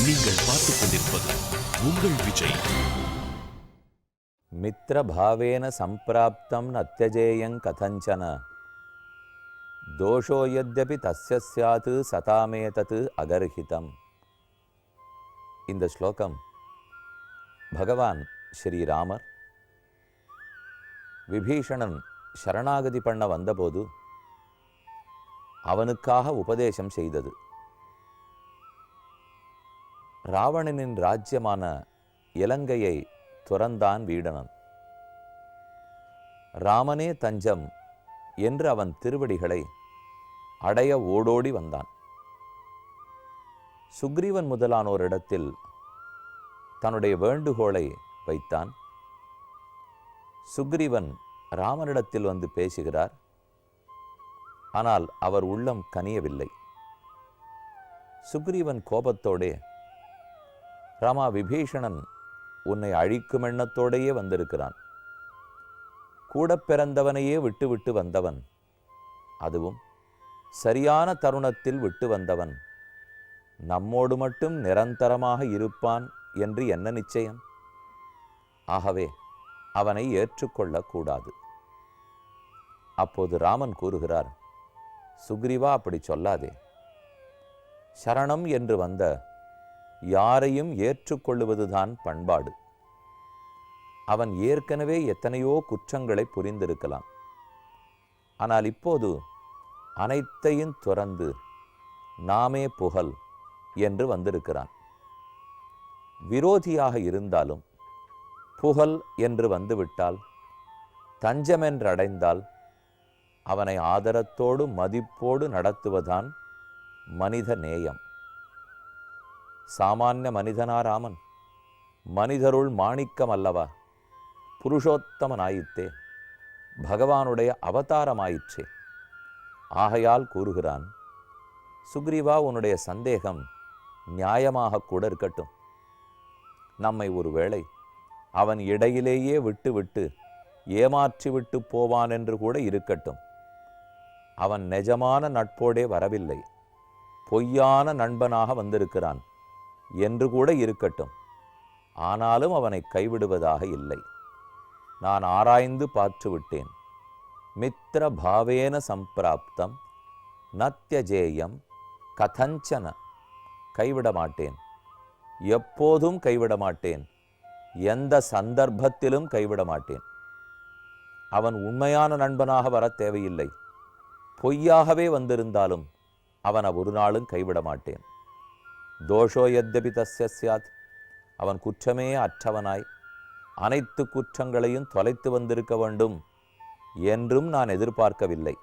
நீங்கள் பார்த்துக் கொண்டிருப்பது உங்கள் விஜய். மித்ரபாவேன சம்பிராப்தம் நத்யஜேயங் கதஞ்சன தோஷோ யத்யபி தஸ்ய ஸ்யாத் சதாமேதத் அகர்ஹிதம். இந்த ஸ்லோகம் பகவான் ஸ்ரீராமர் விபீஷணன் சரணாகதி பண்ண வந்தபோது அவனுக்காக உபதேசம் செய்தது. ராவணனின் ராஜ்யமான இலங்கையை துறந்தான் வீடணன். ராமனே தஞ்சம் என்று அவன் திருவடிகளை அடைய ஓடோடி வந்தான். சுக்ரீவன் முதலானோரிடத்தில் தன்னுடைய வேண்டுகோளை வைத்தான். சுக்ரீவன் ராமனிடத்தில் வந்து பேசுகிறார். ஆனால் அவர் உள்ளம் கனியவில்லை. சுக்ரீவன் கோபத்தோடே, ராமா, விபீஷணன் உன்னை அழிக்கும் எண்ணத்தோடையே வந்திருக்கிறான். கூட பிறந்தவனையே விட்டு விட்டு வந்தவன், அதுவும் சரியான தருணத்தில் விட்டு வந்தவன் நம்மோடு மட்டும் நிரந்தரமாக இருப்பான் என்று என்ன நிச்சயம்? ஆகவே அவனை ஏற்றுக்கொள்ளக்கூடாது. அப்போது ராமன் கூறுகிறார், சுக்ரீவா, அப்படி சொல்லாதே. சரணம் என்று வந்த யாரையும் ஏற்றுக்கொள்ளுவதுதான் பண்பாடு. அவன் ஏற்கனவே எத்தனையோ குற்றங்களை புரிந்திருக்கலாம். ஆனால் இப்போது அனைத்தையும் துறந்து நாமே புகழ் என்று வந்திருக்கிறான். விரோதியாக இருந்தாலும் புகழ் என்று வந்துவிட்டால், தஞ்சமென்று அடைந்தால் அவனை ஆதரத்தோடு மதிப்போடு நடத்துவதான் மனித நேயம். சாமானிய மனிதனா ராமன்? மனிதருள் மாணிக்கம் அல்லவா? புருஷோத்தமனாயிற்றே, பகவானுடைய அவதாரமாயிற்றே. ஆகையால் கூறுகிறான், சுக்ரீவா, உன்னுடைய சந்தேகம் நியாயமாக கூட இருக்கட்டும். நம்மை ஒருவேளை அவன் இடையிலேயே விட்டு விட்டு ஏமாற்றிவிட்டு போவான் என்று கூட இருக்கட்டும். அவன் நிஜமான நட்போடே வரவில்லை, பொய்யான நண்பனாக வந்திருக்கிறான் என்று கூட இருக்கட்டும். ஆனாலும் அவனை கைவிடுவதாக இல்லை. நான் ஆராய்ந்து பார்த்துவிட்டேன். மித்ர பாவேன சம்பிராப்தம் நத்யஜேயம் கதஞ்சன. கைவிட மாட்டேன், எப்போதும் கைவிட மாட்டேன், எந்த சந்தர்ப்பத்திலும் கைவிட மாட்டேன். அவன் உண்மையான நண்பனாக வர தேவையில்லை, பொய்யாகவே வந்திருந்தாலும் அவனை ஒரு நாளும் கைவிட மாட்டேன். தோஷோ யத்யபி தஸ்ய ஸ்யாத். அவன் குற்றமே அற்றவனாய் அனைத்து குற்றங்களையும் தொலைத்து வந்திருக்க வேண்டும் என்றும் நான் எதிர்பார்க்கவில்லை.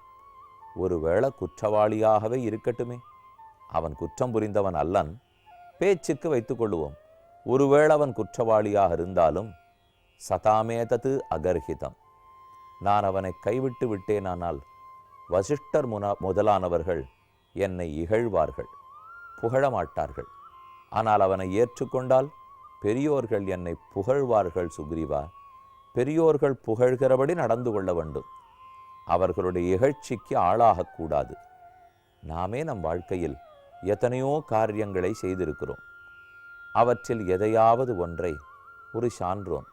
ஒருவேளை குற்றவாளியாகவே இருக்கட்டுமே, அவன் குற்றம் புரிந்தவன் அல்லன், பேச்சுக்கு வைத்துக் கொள்ளுவோம். ஒருவேளை அவன் குற்றவாளியாக இருந்தாலும் சதாமேதத் அகர்ஹிதம். நான் அவனை கைவிட்டு விட்டேனானால் வசிஷ்டர் முதலானவர்கள் என்னை இகழ்வார்கள், புகழமாட்டார்கள். ஆனால் அவனை ஏற்றுக்கொண்டால் பெரியோர்கள் என்னை புகழ்வார்கள். சுக்ரீவா, பெரியோர்கள் புகழ்கிறபடி நடந்து கொள்ள வேண்டும். அவர்களுடைய இகழ்ச்சிக்கு ஆளாகக்கூடாது. நாமே நம் வாழ்க்கையில் எத்தனையோ காரியங்களை செய்திருக்கிறோம். அவற்றில் எதையாவது ஒன்றை ஒரு சான்றோன்,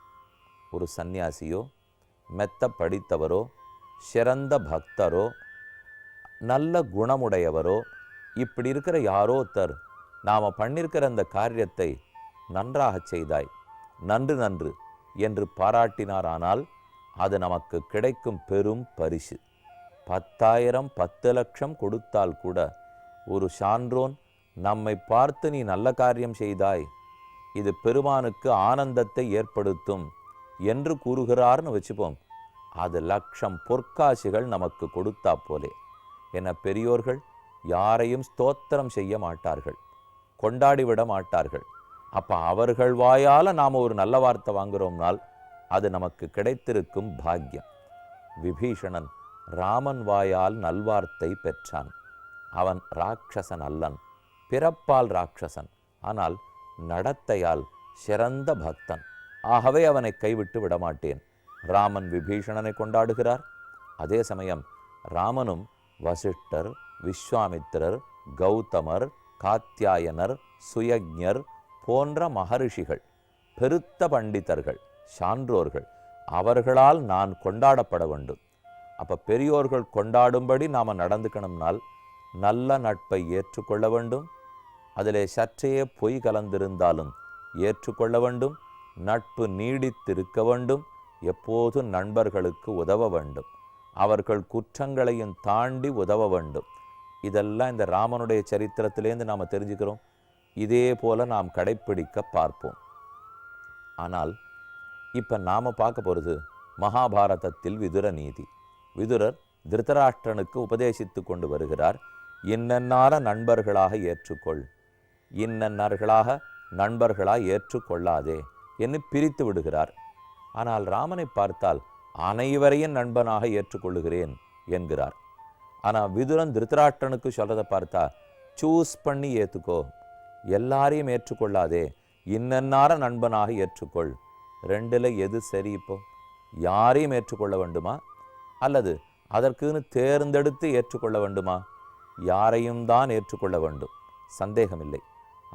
ஒரு சந்நியாசியோ, மெத்த படித்தவரோ, சிறந்த பக்தரோ, நல்ல குணமுடையவரோ, இப்படி இருக்கிற யாரோ ஒருத்தர் நாம் பண்ணியிருக்கிற அந்த காரியத்தை நன்றாக செய்தாய், நன்று நன்று என்று பாராட்டினாரானால் அது நமக்கு கிடைக்கும் பெரும் பரிசு. 10,000 10 லட்சம் கொடுத்தால் கூட ஒரு சான்றோன் நம்மை பார்த்து நீ நல்ல காரியம் செய்தாய், இது பெருமானுக்கு ஆனந்தத்தை ஏற்படுத்தும் என்று கூறுகிறார்னு வச்சுப்போம். அது லட்சம் பொற்காசுகள் நமக்கு கொடுத்தா போலே. என பெரியோர்கள் யாரையும் ஸ்தோத்திரம் செய்ய மாட்டார்கள், கொண்டாடிவிட மாட்டார்கள். அப்போ அவர்கள் வாயால் நாம் ஒரு நல்ல வார்த்தை வாங்குகிறோம்னால் அது நமக்கு கிடைத்திருக்கும் பாக்கியம். விபீஷணன் ராமன் வாயால் நல்வார்த்தை பெற்றான். அவன் ராட்சசன் அல்லன், பிறப்பால் ராட்சசன், ஆனால் நடத்தையால் சிறந்த பக்தன். ஆகவே அவனை கைவிட்டு விடமாட்டேன். ராமன் விபீஷணனை கொண்டாடுகிறார். அதே சமயம் ராமனும் வசிஷ்டர், விஸ்வாமித்திரர், கௌதமர், காத்யாயனர், சுயஜ்ஞர், போன்ற மகரிஷிகள், பெருத்த பண்டிதர்கள், சான்றோர்கள், அவர்களால் நான் கொண்டாடப்பட வேண்டும். அப்ப பெரியோர்கள் கொண்டாடும்படி நாம நடந்துக்கணும்னால் நல்ல நட்பை ஏற்றுக்கொள்ள வேண்டும். அதிலே சற்றையே பொய் கலந்திருந்தாலும் ஏற்றுக்கொள்ள வேண்டும். நட்பு நீடித்திருக்க வேண்டும். எப்போதும் நண்பர்களுக்கு உதவ வேண்டும். அவர்கள் குற்றங்களையும் தாண்டி உதவ வேண்டும். இதெல்லாம் இந்த ராமனுடைய சரித்திரத்திலேருந்து நாம் தெரிஞ்சுக்கிறோம். இதே போல நாம் கடைப்பிடிக்க பார்ப்போம். ஆனால் இப்போ நாம் பார்க்க போகிறது மகாபாரதத்தில் விதுர நீதி. விதுரர் திருதராஷ்டிரனுக்கு உபதேசித்து கொண்டு வருகிறார். இன்னன்னார நண்பர்களாக ஏற்றுக்கொள், இன்னன்னார்களாக நண்பர்களாக ஏற்றுக்கொள்ளாதே என்று பிரித்து விடுகிறார். ஆனால் ராமனை பார்த்தால் அனைவரையும் நண்பனாக ஏற்றுக்கொள்ளுகிறேன் என்கிறார். ஆனால் விதுரன் திருதராஷ்டிரனுக்கு சொல்றதை பார்த்தா சூஸ் பண்ணி ஏற்றுக்கோ, எல்லாரையும் ஏற்றுக்கொள்ளாதே, இன்னன்னார நண்பனாக ஏற்றுக்கொள். ரெண்டில் எது சரி? இப்போ யாரையும் ஏற்றுக்கொள்ள வேண்டுமா அல்லது அதற்குன்னு தேர்ந்தெடுத்து ஏற்றுக்கொள்ள வேண்டுமா? யாரையும் தான் ஏற்றுக்கொள்ள வேண்டும், சந்தேகமில்லை.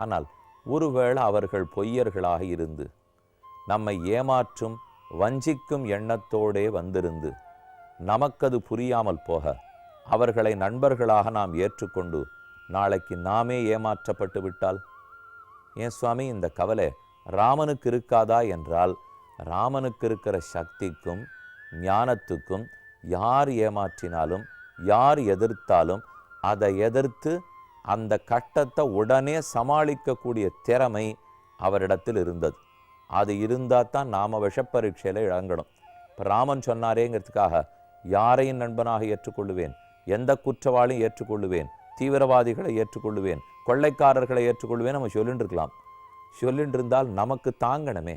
ஆனால் ஒருவேளை அவர்கள் பொய்யர்களாக இருந்து நம்மை ஏமாற்றும் வஞ்சிக்கும் எண்ணத்தோடே வந்திருந்து நமக்கது புரியாமல் போக அவர்களை நண்பர்களாக நாம் ஏற்றுக்கொண்டு நாளைக்கு நாமே ஏமாற்றப்பட்டு விட்டால்? ஏன் சுவாமி இந்த கவலை ராமனுக்கு இருக்காதா என்றால், ராமனுக்கு இருக்கிற சக்திக்கும் ஞானத்துக்கும் யார் ஏமாற்றினாலும் யார் எதிர்த்தாலும் அதை எதிர்த்து அந்த கட்டத்தை உடனே சமாளிக்கக்கூடிய திறமை அவரிடத்தில் இருந்தது. அது இருந்தால் தான் நாம் விஷப்பரீட்சையில் இழங்கணும். இப்போ ராமன் சொன்னாரேங்கிறதுக்காக யாரையும் நண்பனாக ஏற்றுக்கொள்ளுவேன், எந்த குற்றவாளியும் ஏற்றுக்கொள்ளுவேன், தீவிரவாதிகளை ஏற்றுக்கொள்ளுவேன், கொள்ளைக்காரர்களை ஏற்றுக்கொள்வேன் நம்ம சொல்லிட்டு இருக்கலாம். சொல்லிட்டு இருந்தால் நமக்கு தாங்கணுமே,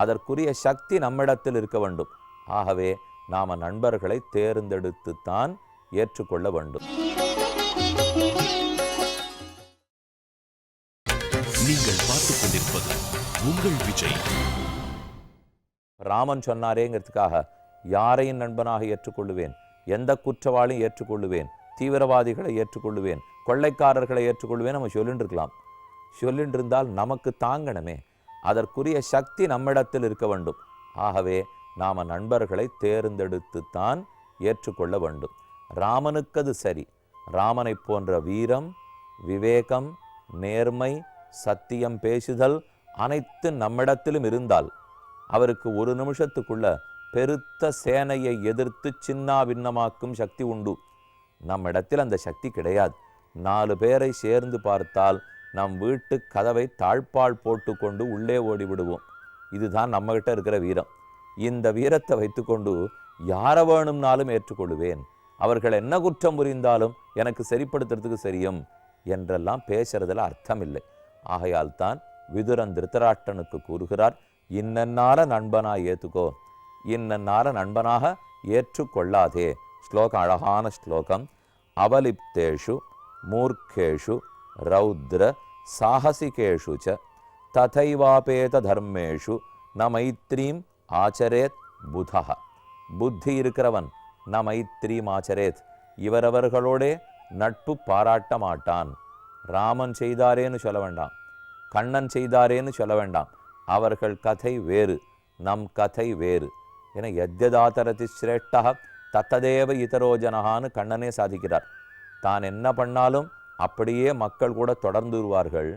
அதற்குரிய சக்தி நம்மிடத்தில் இருக்க வேண்டும். ஆகவே நாம் நண்பர்களை தேர்ந்தெடுத்துத்தான் ஏற்றுக்கொள்ள வேண்டும். நீங்கள் பார்த்துக் கொண்டிருப்பது உங்கள் விஜய். ராமன் சொன்னாரேங்கிறதுக்காக யாரையும் நண்பனாக ஏற்றுக்கொள்ளுவேன், எந்த குற்றவாளியும் ஏற்றுக்கொள்ளுவேன், தீவிரவாதிகளை ஏற்றுக்கொள்ளுவேன், கொள்ளைக்காரர்களை ஏற்றுக்கொள்வேன் நம்ம சொல்லிட்டு இருக்கலாம். சொல்லிட்டு இருந்தால் நமக்கு தாங்கணுமே, அதற்குரிய சக்தி நம்மிடத்தில் இருக்க வேண்டும். ஆகவே நாம் நண்பர்களை தேர்ந்தெடுத்துத்தான் ஏற்றுக்கொள்ள வேண்டும். ராமனுக்கு அது சரி. ராமனை போன்ற வீரம், விவேகம், நேர்மை, சத்தியம் பேசுதல் அனைத்து நம்மிடத்திலும் இருந்தால் அவருக்கு ஒரு நிமிஷத்துக்குள்ள பெருத்த சேனையை எதிர்த்து சின்னா பின்னமாக்கும் சக்தி உண்டு. நம்மிடத்தில் அந்த சக்தி கிடையாது. 4 பேரை சேர்ந்து பார்த்தால் நம் வீட்டு கதவை தாழ்பால் போட்டு கொண்டு உள்ளே ஓடி விடுவோம். இதுதான் நம்மகிட்ட இருக்கிற வீரம். இந்த வீரத்தை வைத்துக்கொண்டு யாரை வேணும்னாலும் ஏற்றுக்கொள்வேன், அவர்கள் என்ன குற்றம் புரிந்தாலும் எனக்கு சரிப்படுத்துறதுக்கு சரியும் என்றெல்லாம் பேசுறதுல அர்த்தம் இல்லை. ஆகையால் தான் விதுரன் திருதராஷ்டிரனுக்கு கூறுகிறார், இன்னன்னார நண்பனாக ஏற்றுக்கோ, இன்னன்னார நண்பனாக ஏற்றுக்கொள்ளாதே. ஸ்லோகம் அழகான ஸ்லோகம். அவலிப்தேஷு மூர்க்கேஷு ரௌத்ர சாகசிகேஷு ச ததைவாபேத தர்மேஷு ந மைத்ரீம் ஆச்சரேத் புதா. புத்தி இருக்கிறவன் ந மைத்ரீம் ஆச்சரேத், இவரவர்களோடே நட்பு பாராட்ட மாட்டான். ராமன் செய்தாரேன்னு சொல்ல வேண்டாம், கண்ணன் செய்தாரேன்னு சொல்ல வேண்டாம். அவர்கள் கதை வேறு, நம் கதை வேறு. என யத்யதாதரதி சிரேஷ்டா தத்ததேவ இதரோஜனகான்னு கண்ணனே சாதிக்கிறார். தான் என்ன பண்ணாலும் அப்படியே மக்கள் கூட தொடர்ந்து வருவார்கள்.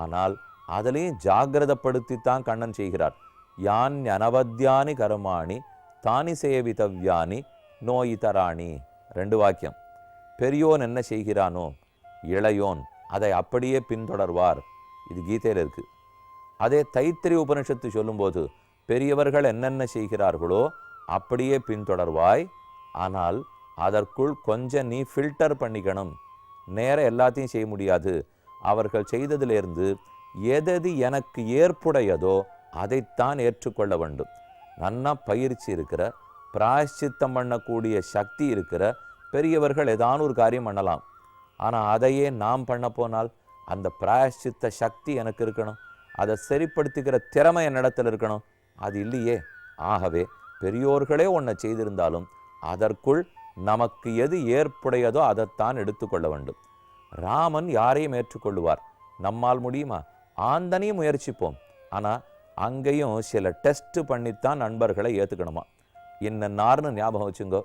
ஆனால் அதிலையும் ஜாகிரதப்படுத்தித்தான் கண்ணன் செய்கிறார். யான் அனவத்தியானி கருமாணி தானி சேவிதவ்யானி நோயிதராணி. 2 வாக்கியம். பெரியோன் என்ன செய்கிறானோ இளையோன் அதை அப்படியே பின்தொடர்வார். இது கீதையில் இருக்கு. அதே தைத்திரிய உபனிஷத்து சொல்லும்போது பெரியவர்கள் என்னென்ன செய்கிறார்களோ அப்படியே பின்தொடர்வாய். ஆனால் அதற்குள் கொஞ்சம் நீ ஃபில்டர் பண்ணிக்கணும். நேர எல்லாத்தையும் செய்ய முடியாது. அவர்கள் செய்ததிலிருந்து எதது எனக்கு ஏற்புடையதோ அதைத்தான் ஏற்றுக்கொள்ள வேண்டும். நன்னா பயிற்சி இருக்கிற, பிராயஷ்சித்தம் பண்ணக்கூடிய சக்தி இருக்கிற பெரியவர்கள் ஏதான ஒரு காரியம் பண்ணலாம். ஆனால் அதையே நாம் பண்ண போனால் அந்த பிராயஷ்சித்த சக்தி எனக்கு இருக்கணும், அதை சரிப்படுத்திக்கிற திறமை என்னிடத்தில் இருக்கணும். அது இல்லையே. ஆகவே பெரியோர்களே ஒன்றை செய்திருந்தாலும் அதற்குள் நமக்கு எது ஏற்புடையதோ அதைத்தான் எடுத்துக்கொள்ள வேண்டும். ராமன் யாரையும் ஏற்றுக்கொள்ளுவார். நம்மால் முடியுமா? ஆந்தனையும் முயற்சிப்போம். ஆனால் அங்கேயும் சில டெஸ்ட் பண்ணித்தான் நண்பர்களை ஏற்றுக்கணுமா. இன்னன்னார்னு ஞாபகம் வச்சுங்கோ.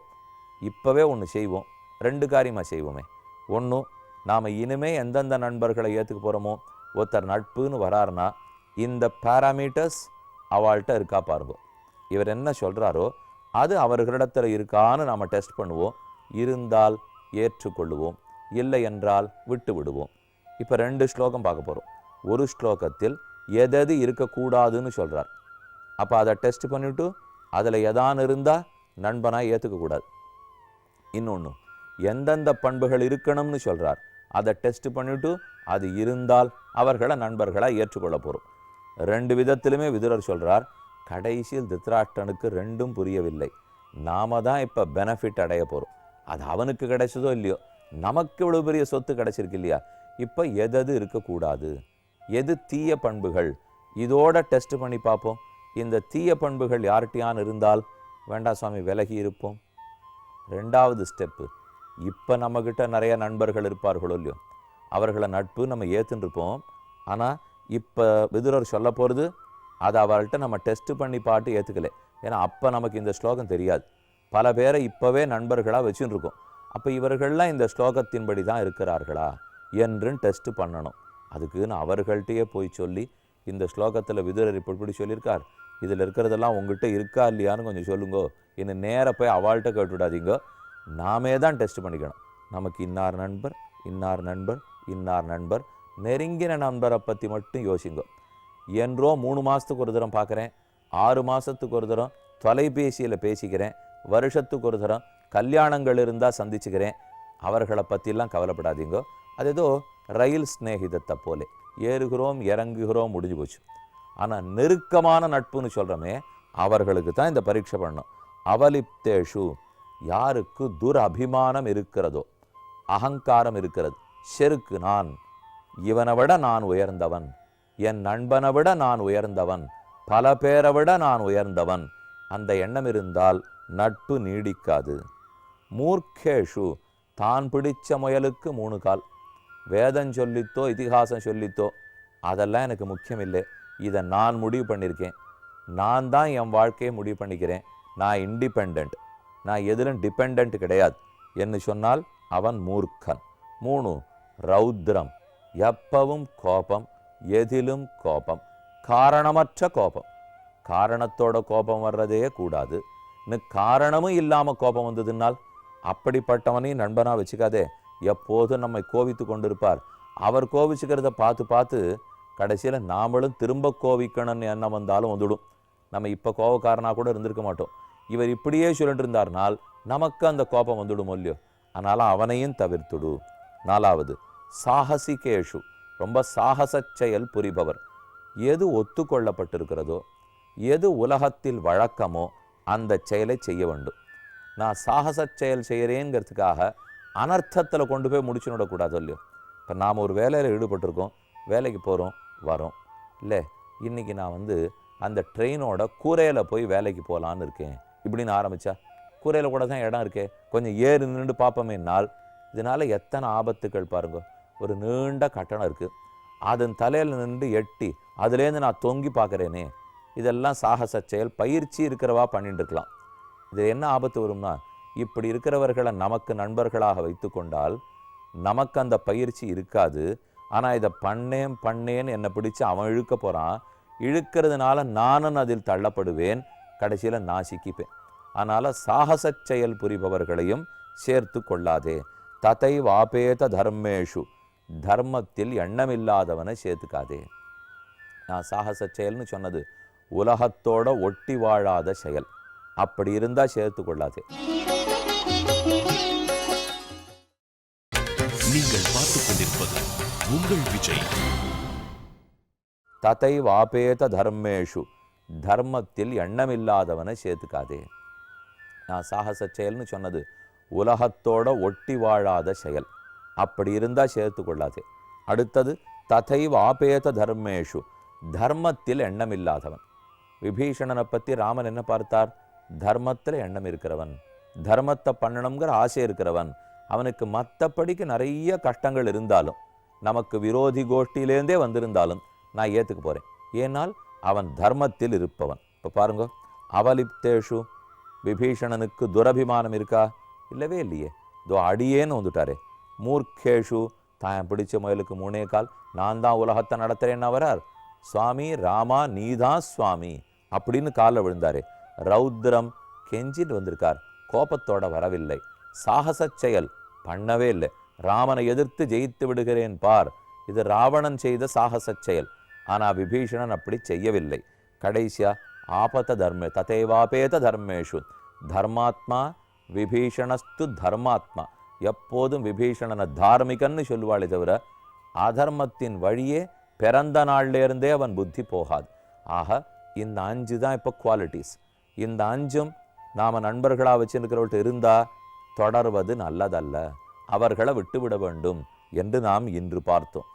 இப்போவே ஒன்று செய்வோம், 2 காரியமாக செய்வோமே. ஒன்றும் நாம் இனிமே எந்தெந்த நண்பர்களை ஏற்றுக்க போகிறோமோ, ஒருத்தர் நட்புன்னு வராருன்னா இந்த பேராமீட்டர்ஸ் அவள்கிட்ட இருக்கா பாருங்க. இவர் என்ன சொல்கிறாரோ அது அவர்களிடத்தில் இருக்கான்னு நாம் டெஸ்ட் பண்ணுவோம். இருந்தால் ஏற்றுக்கொள்ளுவோம், இல்லை என்றால் விட்டு விடுவோம். இப்போ 2 ஸ்லோகம் பார்க்க போகிறோம். ஒரு ஸ்லோகத்தில் எதது இருக்கக்கூடாதுன்னு சொல்கிறார். அப்போ அதை டெஸ்ட் பண்ணிவிட்டு அதில் எதான் இருந்தால் நண்பனாக ஏற்றுக்கக்கூடாது. இன்னொன்று எந்தெந்த பண்புகள் இருக்கணும்னு சொல்கிறார். அதை டெஸ்ட் பண்ணிவிட்டு அது இருந்தால் அவர்களை நண்பர்களாக ஏற்றுக்கொள்ள போகிறோம். 2 விதத்திலுமே விதுரர் சொல்கிறார். கடைசியில் திருதராஷ்டிரனுக்கு 2ம் புரியவில்லை. நாம தான் இப்போ பெனிஃபிட் அடைய போகிறோம். அது அவனுக்கு கிடைச்சதோ இல்லையோ, நமக்கு இவ்வளோ பெரிய சொத்து கிடைச்சிருக்கு இல்லையா. இப்போ எதது இருக்கக்கூடாது, எது தீய பண்புகள், இதோட டெஸ்ட் பண்ணி பார்ப்போம். இந்த தீய பண்புகள் யார்கிட்டையான் இருந்தால் வேண்டாம் சுவாமி விலகி இருப்போம். 2வது ஸ்டெப்பு, இப்போ நம்மக்கிட்ட நிறைய நண்பர்கள் இருப்பார்களோ இல்லையோ, அவர்களை நட்பு நம்ம ஏற்றுன்னு இருப்போம். ஆனால் இப்போ விதுரர் சொல்ல போகிறது அதை அவர்கிட்ட நம்ம டெஸ்ட் பண்ணி பாட்டு ஏற்றுக்கலை. ஏன்னா அப்போ நமக்கு இந்த ஸ்லோகம் தெரியாது. பல பேரை இப்போவே நண்பர்களாக வச்சுன்னு இருக்கோம். அப்போ இவர்கள்லாம் இந்த ஸ்லோகத்தின்படி தான் இருக்கிறார்களா என்று டெஸ்ட் பண்ணணும். அதுக்குன்னு அவர்கள்ட்டையே போய் சொல்லி இந்த ஸ்லோகத்தில் விதுரர் இப்படி சொல்லியிருக்கார், இதில் இருக்கிறதெல்லாம் உங்கள்கிட்ட இருக்கா இல்லையான்னு கொஞ்சம் சொல்லுங்கோ, இன்னும் நேராக போய் அவள்கிட்ட கேட்டுவிடாதீங்க. நாமே தான் டெஸ்ட் பண்ணிக்கணும். நமக்கு இன்னார் நண்பர், இன்னார் நண்பர், இன்னார் நண்பர், நெருங்கின நண்பரை பற்றி மட்டும் யோசிங்கோ. என்றோ 3 மாதத்துக்கு ஒரு தரம் பார்க்குறேன், 6 மாதத்துக்கு ஒரு தரம் தொலைபேசியில் பேசிக்கிறேன், வருஷத்துக்கு ஒரு தரம் கல்யாணங்கள் இருந்தால் சந்திச்சுக்கிறேன். அவர்களை பற்றிலாம் கவலைப்படாதீங்கோ. அது ஏதோ ரயில் ஸ்நேகிதத்தை போலே ஏறுகிறோம் இறங்குகிறோம் முடிஞ்சு போச்சு. ஆனால் நெருக்கமான நட்புன்னு சொல்கிறோமே, அவர்களுக்கு தான் இந்த பரீட்சை பண்ணணும். அவலிப்தேஷு, யாருக்கு துரபிமானம் இருக்கிறதோ, அகங்காரம் இருக்கிறது, செருக்கு, நான் இவனை விட நான் உயர்ந்தவன், என் நண்பனை விட நான் உயர்ந்தவன், பல பேரை விட நான் உயர்ந்தவன், அந்த எண்ணம் இருந்தால் நட்பு நீடிக்காது. மூர்க்கேஷு, தான் பிடிச்ச முயலுக்கு 3 கால். வேதம் சொல்லித்தோ இதிகாசம் சொல்லித்தோ அதெல்லாம் எனக்கு முக்கியம் இல்லை. இதை நான் முடிவு பண்ணியிருக்கேன். நான் தான் என் வாழ்க்கையை முடிவு பண்ணிக்கிறேன். நான் இண்டிபெண்ட், நான் எதிலும் டிபெண்ட் கிடையாது என்று சொன்னால் அவன் மூர்க்கன். 3 ரௌத்ரம், எப்பவும் கோபம், எதிலும் கோபம், காரணமற்ற கோபம். காரணத்தோட கோபம் வர்றதே கூடாது. இன்னும் காரணமும் இல்லாமல் கோபம் வந்ததுனால் அப்படிப்பட்டவனையும் நண்பனாக வச்சுக்காதே. எப்போதும் நம்மை கோவித்து கொண்டிருப்பார். அவர் கோவிச்சுக்கிறத பார்த்து பார்த்து கடைசியில் நாமளும் திரும்ப கோவிக்கணும்னு எண்ணம் வந்தாலும் வந்துடும். நம்ம இப்போ கோபக்காரனாக கூட இருந்திருக்க மாட்டோம். இவர் இப்படியே சொல்லிட்டு இருந்தார்னால் நமக்கு அந்த கோபம் வந்துடும் இல்லையோ. அதனால் அவனையும் தவிர்த்துடு. 4வது சாகசிகேஷு, ரொம்ப சாகச செயல் புரிபவர். எது ஒத்துக்கொள்ளப்பட்டிருக்கிறதோ, எது உலகத்தில் வழக்கமோ அந்த செயலை செய்ய வேண்டும். நான் சாகச செயல் செய்கிறேங்கிறதுக்காக அனர்த்தத்தில் கொண்டு போய் முடிச்சுன்னு விடக்கூடாது இல்லையோ. இப்போ நாம் ஒரு வேலையில் ஈடுபட்டிருக்கோம், வேலைக்கு போகிறோம் வரோம். இல்லை இன்றைக்கி நான் அந்த ட்ரெயினோட கூரையில் போய் வேலைக்கு போகலான்னு இருக்கேன் இப்படின்னு ஆரம்பித்தா, கூரையில் கூட தான் இடம் இருக்கே, கொஞ்சம் ஏறி நின்று பார்ப்போமேனால் இதனால் எத்தனை ஆபத்துக்கள் பாருங்க. ஒரு நீண்ட கட்டணம் இருக்குது, அதன் தலையில் நின்று எட்டி அதுலேருந்து நான் தொங்கி பார்க்குறேனே, இதெல்லாம் சாகச செயல். பயிற்சி இருக்கிறவா பண்ணிட்டு இருக்கலாம். இது என்ன ஆபத்து வரும்னா, இப்படி இருக்கிறவர்களை நமக்கு நண்பர்களாக வைத்து கொண்டால் நமக்கு அந்த பயிற்சி இருக்காது. ஆனால் இதை பண்ணேன்னு என்னை பிடிச்சு அவன் இழுக்க போகிறான், இழுக்கிறதுனால நானும் அதில் தள்ளப்படுவேன், கடைசியில் நான் சிக்கிப்பேன். அதனால் சாகச செயல் புரிபவர்களையும் சேர்த்து கொள்ளாதே. ததை வாபேத தர்மேஷு, தர்மத்தில் எண்ணமில்லாதவனை சேர்த்துக்காதே. நான் சாகச செயல்னு சொன்னது உலகத்தோட ஒட்டி வாழாத செயல். அப்படி இருந்தால் சேர்த்து கொள்ளாதே. நீங்கள் பார்த்துக் கொண்டிருப்பது உங்கள் விஜய். ததை வாபேத தர்மேஷு, தர்மத்தில் எண்ணமில்லாதவனை சேர்த்துக்காதே. நான் சாகச செயல்னு சொன்னது உலகத்தோட ஒட்டி வாழாத செயல். அப்படி இருந்தால் சேர்த்து கொள்ளாதே. அடுத்தது ததை வாபேத தர்மேஷு, தர்மத்தில் எண்ணமில்லாதவன். விபீஷணனை பற்றி ராமன் என்ன பார்த்தார்? தர்மத்தில் எண்ணம் இருக்கிறவன், தர்மத்தை பண்ணணுங்கிற ஆசை இருக்கிறவன். அவனுக்கு மற்றபடிக்கு நிறைய கஷ்டங்கள் இருந்தாலும், நமக்கு விரோதி கோஷ்டியிலேருந்தே வந்திருந்தாலும் நான் ஏற்றுக்க போகிறேன். ஏனால் அவன் தர்மத்தில் இருப்பவன். இப்போ பாருங்க, அவலிப்தேஷு விபீஷணனுக்கு துரபிமானம் இருக்கா? இல்லவே இல்லையே. இதோ அடியேன்னு வந்துட்டாரே. மூர்க்கேஷு தான் பிடிச்ச முயலுக்கு 3 கால், நான் தான் உலகத்தை நடத்துகிறேன்னு வரார். சுவாமி ராமா நீதான் சுவாமி அப்படின்னு காலில் விழுந்தாரே. ரௌத்ரம் கெஞ்சின்னு வந்திருக்கார், கோபத்தோட வரவில்லை. சாகச செயல் பண்ணவே இல்லை. ராமனை எதிர்த்து ஜெயித்து விடுகிறேன் பார், இது ராவணன் செய்த சாகச செயல். ஆனால் விபீஷணன் அப்படி செய்யவில்லை. கடைசியா ஆபத்த தர்மே ததேவாபேத தர்மேஷு தர்மாத்மா விபீஷணஸ்து தர்மாத்மா. எப்போதும் விபீஷணனை தார்மிகன்னு சொல்லுவாளே தவிர அதர்மத்தின் வழியே பிறந்த நாள்லேருந்தே அவன் புத்தி போகாது. ஆக இந்த 5 தான் இப்போ குவாலிட்டிஸ். இந்த 5ம் நாம் நண்பர்களாக வச்சுருக்கிறவர்கிட்ட இருந்தால் தொடர்வது நல்லதல்ல, அவர்களை விட்டுவிட வேண்டும் என்று நாம் இன்று பார்த்தோம்.